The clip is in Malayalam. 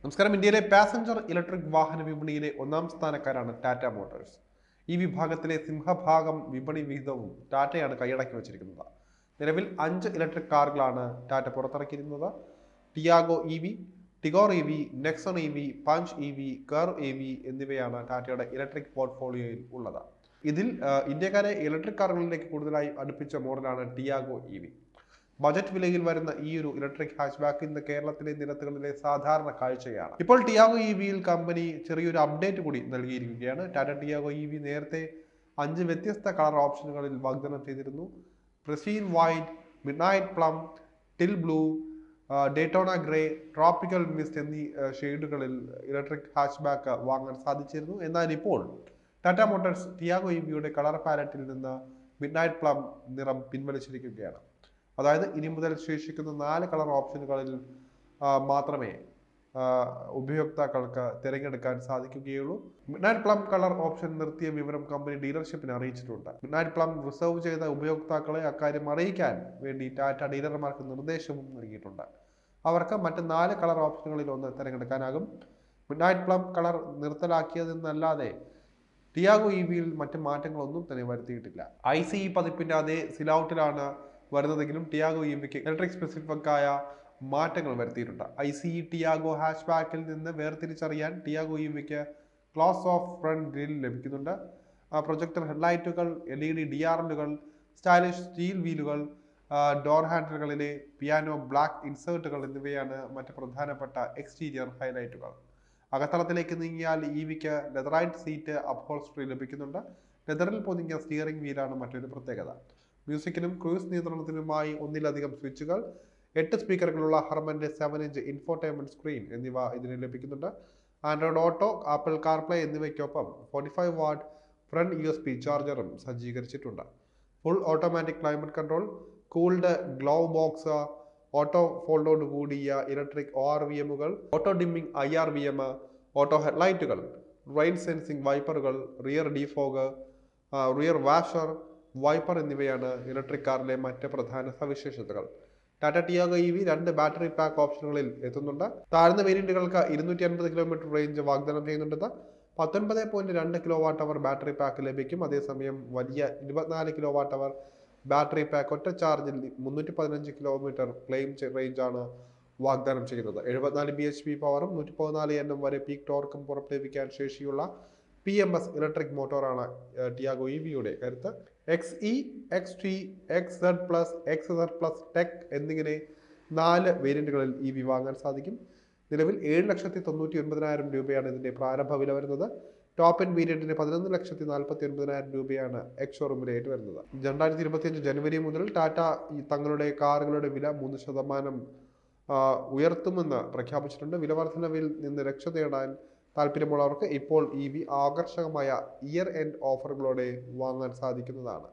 നമസ്കാരം. ഇന്ത്യയിലെ പാസഞ്ചർ ഇലക്ട്രിക് വാഹന വിപണിയിലെ ഒന്നാം സ്ഥാനക്കാരാണ് ടാറ്റ മോട്ടോഴ്സ്. ഈ വിഭാഗത്തിലെ സിംഹഭാഗം വിപണി വിഹിതവും ടാറ്റയാണ് കൈയടക്കി വച്ചിരിക്കുന്നത്. നിലവിൽ 5 ഇലക്ട്രിക് കാറുകളാണ് ടാറ്റ പുറത്തിറക്കിയിരുന്നത്. Tiago EV, Tigor EV, Nexon EV, Punch EV, Curvv EV എന്നിവയാണ് ടാറ്റയുടെ ഇലക്ട്രിക് പോർട്ട്ഫോളിയോയിൽ ഉള്ളത്. ഇതിൽ ഇന്ത്യക്കാരെ ഇലക്ട്രിക് കാറുകളിലേക്ക് കൂടുതലായി അടുപ്പിച്ച മോഡലാണ് ടിയാഗോ EV. ബജറ്റ് വിലയിൽ വരുന്ന ഈ ഒരു ഇലക്ട്രിക് ഹാച്ച്ബാക്ക് ഇന്ന് കേരളത്തിലെ നിരത്തുകളിലെ സാധാരണ കാഴ്ചയാണ്. ഇപ്പോൾ ടിയാഗോ EVയിൽ കമ്പനി ചെറിയൊരു അപ്ഡേറ്റ് കൂടി നൽകിയിരിക്കുകയാണ്. ടാറ്റ ടിയാഗോ EV നേരത്തെ 5 വ്യത്യസ്ത കളർ ഓപ്ഷനുകളിൽ വാഗ്ദാനം ചെയ്തിരുന്നു. Pristine white, midnight plum, teal blue, Daytona grey, tropical mist എന്നീ ഷെയ്ഡുകളിൽ ഇലക്ട്രിക് ഹാച്ച്ബാക്ക് വാങ്ങാൻ സാധിച്ചിരുന്നു. എന്നാൽ ഇപ്പോൾ ടാറ്റ മോട്ടോഴ്സ് ടിയാഗോ EVയുടെ കളർ പാലറ്റിൽ നിന്ന് മിഡ്നൈറ്റ് പ്ലം നിറം പിൻവലിച്ചിരിക്കുകയാണ്. അതായത് ഇനി മുതൽ ശേഷിക്കുന്ന 4 കളർ ഓപ്ഷനുകളിൽ മാത്രമേ ഉപയോക്താക്കൾക്ക് തിരഞ്ഞെടുക്കാൻ സാധിക്കുകയുള്ളൂ. മിഡ്നൈറ്റ് പ്ലം കളർ ഓപ്ഷൻ നിർത്തിയ വിവരം കമ്പനി ഡീലർഷിപ്പിനെ അറിയിച്ചിട്ടുണ്ട്. മിഡ്നൈറ്റ് പ്ലം റിസർവ് ചെയ്ത ഉപയോക്താക്കളെ അക്കാര്യം അറിയിക്കാൻ വേണ്ടി ടാറ്റ ഡീലർമാർക്ക് നിർദ്ദേശവും നൽകിയിട്ടുണ്ട്. അവർക്ക് മറ്റ് 4 കളർ ഓപ്ഷനുകളിൽ ഒന്ന് തിരഞ്ഞെടുക്കാനാകും. മിഡ്നൈറ്റ് പ്ലം കളർ നിർത്തലാക്കിയതെന്നല്ലാതെ ടിയാഗോ EVയിൽ മറ്റ് മാറ്റങ്ങളൊന്നും തന്നെ വരുത്തിയിട്ടില്ല. ICE പതിപ്പിന്റെ അതേ സിലൗട്ടിലാണ് വരുന്നതെങ്കിലും ടിയാഗോ EVക്ക് ഇലക്ട്രിക് സ്പെസിഫിക്കായ മാറ്റങ്ങൾ വരുത്തിയിട്ടുണ്ട്. ICE ടിയാഗോ ഹാച്ച്ബാക്കിൽ നിന്ന് വേർതിരിച്ചറിയാൻ ടിയാഗോ EVക്ക് ഗ്ലാസ് ഓഫ് ഫ്രണ്ട് ഗ്രിൽ ലഭിക്കുന്നുണ്ട്. പ്രൊജക്ടർ ഹെഡ്ലൈറ്റുകൾ, LED DRLകൾ, സ്റ്റൈലിഷ് സ്റ്റീൽ വീലുകൾ, ഡോർ ഹാൻഡിലുകളിലെ പിയാനോ ബ്ലാക്ക് ഇൻസേർട്ടുകൾ എന്നിവയാണ് മറ്റ് പ്രധാനപ്പെട്ട എക്സ്റ്റീരിയർ ഹൈലൈറ്റുകൾ. അകത്തളത്തിലേക്ക് നീങ്ങിയാൽ EVക്ക് ലെതറൈറ്റ് സീറ്റ് അപ്ഹോൾസ്റ്ററി ലഭിക്കുന്നുണ്ട്. ലെതറിൽ പൊതിഞ്ഞ സ്റ്റിയറിംഗ് വീലാണ് മറ്റൊരു പ്രത്യേകത. മ്യൂസിക്കിനും ക്രൂസ് നിയന്ത്രണത്തിനുമായി ഒന്നിലധികം സ്വിച്ചുകൾ, 8 സ്പീക്കറുകളുള്ള ഹർമന്റെ 7-ഇഞ്ച് ഇൻഫോടൈൻമെന്റ് സ്ക്രീൻ എന്നിവ ഇതിന് ലഭിക്കുന്നുണ്ട്. ആൻഡ്രോയിഡ് ഓട്ടോ, ആപ്പിൾ കാർപ്ലേ എന്നിവയ്ക്കൊപ്പം 45 വാട്ട് ഫ്രണ്ട് USB ചാർജറും സജ്ജീകരിച്ചിട്ടുണ്ട്. Full automatic climate control, cooled glove box, auto ഫോൾഡോട് കൂടിയ ഇലക്ട്രിക് ORVMകൾ, ഓട്ടോ ഡിമ്മിംഗ് IRVM, ഓട്ടോ ഹെഡ്ലൈറ്റുകൾ, റെയിൻ സെൻസിംഗ് വൈപ്പറുകൾ, rear defog, rear washer, wiper എന്നിവയാണ് ഇലക്ട്രിക് കാറിലെ മറ്റ് പ്രധാന സവിശേഷതകൾ. Tata Tiago EV 2 battery pack ഓപ്ഷനുകളിൽ എത്തുന്നുണ്ട്. താഴ്ന്ന വേരിയന്റുകൾക്ക് 250 കിലോമീറ്റർ റേഞ്ച് വാഗ്ദാനം ചെയ്യുന്നുണ്ട്. 19.2 kWh ബാറ്ററി പാക്ക് ലഭിക്കും. അതേസമയം വലിയ 24 kWh ബാറ്ററി പാക്ക് ഒറ്റ ചാർജിൽ 315 കിലോമീറ്റർ ക്ലെയിം റേഞ്ചാണ് വാഗ്ദാനം ചെയ്യുന്നത്. 74 bhp പവറും 114 Nm വരെ പീക്ക് ടോർക്കും പുറപ്പെടുവിക്കാൻ ശേഷിയുള്ള PMS ഇലക്ട്രിക് മോട്ടോറാണ് ടിയാഗോ EVയുടെ കരുത്ത്. XE, XT, XZ+, XZ+ tech എന്നിങ്ങനെ 4 വേരിയന്റുകളിൽ EV വാങ്ങാൻ സാധിക്കും. നിലവിൽ 7,99,000 രൂപയാണ് ഇതിന്റെ പ്രാരംഭ വില വരുന്നത്. ടോപ്പ് എൻഡ് വേരിയന്റിന് 11,49,000 രൂപയാണ് എക്സ്-ഷോറൂം റേറ്റ് വരുന്നത്. 2025 ജനുവരി മുതൽ ടാറ്റ തങ്ങളുടെ കാറുകളുടെ വില 3% ഉയർത്തുമെന്ന് പ്രഖ്യാപിച്ചിട്ടുണ്ട്. വില വർധനവിൽ നിന്ന് രക്ഷ നേടാൻ താല്പര്യമുള്ളവർക്ക് ഇപ്പോൾ EV ആകർഷകമായ ഇയർ എൻഡ് ഓഫറുകളോടെ വാങ്ങാൻ സാധിക്കുന്നതാണ്.